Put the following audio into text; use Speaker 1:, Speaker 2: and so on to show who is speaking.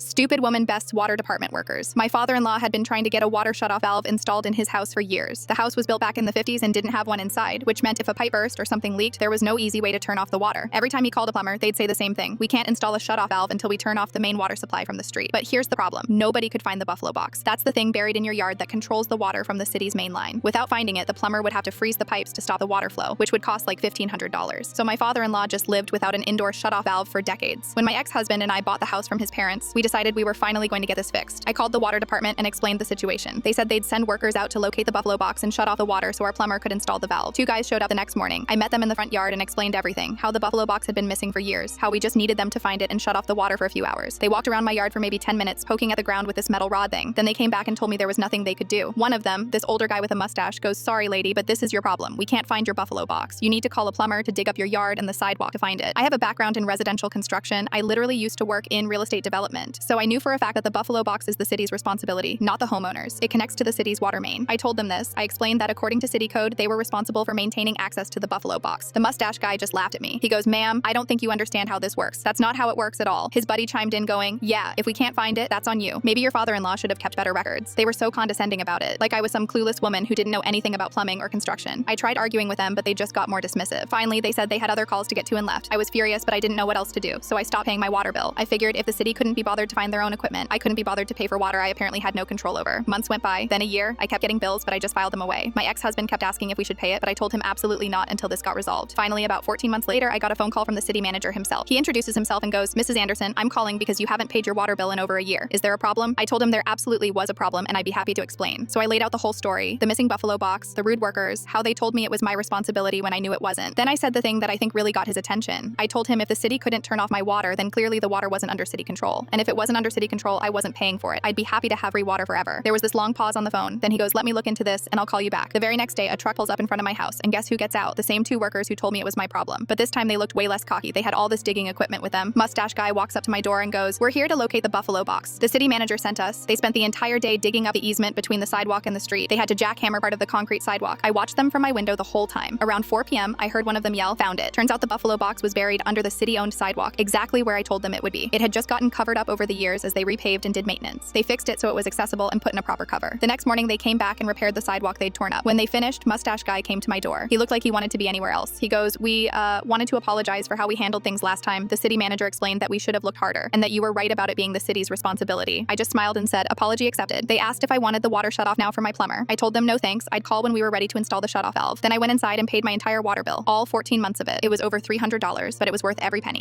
Speaker 1: Stupid woman bests water department workers. My father-in-law had been trying to get a water shutoff valve installed in his house for years. The house was built back in the 50s and didn't have one inside, which meant if a pipe burst or something leaked, there was no easy way to turn off the water. Every time he called a plumber, they'd say the same thing. We can't install a shutoff valve until we turn off the main water supply from the street. But here's the problem. Nobody could find the Buffalo box. That's the thing buried in your yard that controls the water from the city's main line. Without finding it, the plumber would have to freeze the pipes to stop the water flow, which would cost like $1,500. So my father-in-law just lived without an indoor shutoff valve for decades. When my ex-husband and I bought the house from his parents, we decided we were finally going to get this fixed. I called the water department and explained the situation. They said they'd send workers out to locate the Buffalo box and shut off the water so our plumber could install the valve. Two guys showed up the next morning. I met them in the front yard and explained everything, how the Buffalo box had been missing for years, how we just needed them to find it and shut off the water for a few hours. They walked around my yard for maybe 10 minutes, poking at the ground with this metal rod thing. Then they came back and told me there was nothing they could do. One of them, this older guy with a mustache, goes, "Sorry lady, but this is your problem. We can't find your Buffalo box. You need to call a plumber to dig up your yard and the sidewalk to find it." I have a background in residential construction. I literally used to work in real estate development. So I knew for a fact that the Buffalo box is the city's responsibility, not the homeowners. It connects to the city's water main. I told them this. I explained that according to city code, they were responsible for maintaining access to the Buffalo box. The mustache guy just laughed at me. He goes, "Ma'am, I don't think you understand how this works. That's not how it works at all." His buddy chimed in going, "Yeah, if we can't find it, that's on you. Maybe your father-in-law should have kept better records." They were so condescending about it, like I was some clueless woman who didn't know anything about plumbing or construction. I tried arguing with them, but they just got more dismissive. Finally, they said they had other calls to get to and left. I was furious, but I didn't know what else to do, so I stopped paying my water bill. I figured if the city couldn't be bothered to find their own equipment, I couldn't be bothered to pay for water I apparently had no control over. Months went by, then a year. I kept getting bills, but I just filed them away. My ex-husband kept asking if we should pay it, but I told him absolutely not until this got resolved. Finally, about 14 months later, I got a phone call from the city manager himself. He introduces himself and goes, "Mrs. Anderson, I'm calling because you haven't paid your water bill in over a year. Is there a problem?" I told him there absolutely was a problem and I'd be happy to explain. So I laid out the whole story, the missing Buffalo box, the rude workers, how they told me it was my responsibility when I knew it wasn't. Then I said the thing that I think really got his attention. I told him if the city couldn't turn off my water, then clearly the water wasn't under city control. And if it wasn't under city control, I wasn't paying for it. I'd be happy to have free water forever. There was this long pause on the phone. Then he goes, "Let me look into this and I'll call you back." The very next day, a truck pulls up in front of my house, and guess who gets out? The same two workers who told me it was my problem. But this time they looked way less cocky. They had all this digging equipment with them. Mustache guy walks up to my door and goes, "We're here to locate the Buffalo box. The city manager sent us." They spent the entire day digging up the easement between the sidewalk and the street. They had to jackhammer part of the concrete sidewalk. I watched them from my window the whole time. Around 4 p.m., I heard one of them yell, "Found it." Turns out the Buffalo box was buried under the city-owned sidewalk, exactly where I told them it would be. It had just gotten covered up over the years as they repaved and did maintenance. They fixed it so it was accessible and put in a proper cover. The next morning, they came back and repaired the sidewalk they'd torn up. When they finished, mustache guy came to my door. He looked like he wanted to be anywhere else. He goes, "We wanted to apologize for how we handled things last time. The city manager explained that we should have looked harder and that you were right about it being the city's responsibility." I just smiled and said, "Apology accepted." They asked if I wanted the water shut off now for my plumber. I told them no thanks. I'd call when we were ready to install the shutoff valve. Then I went inside and paid my entire water bill, all 14 months of it. It was over $300, but it was worth every penny.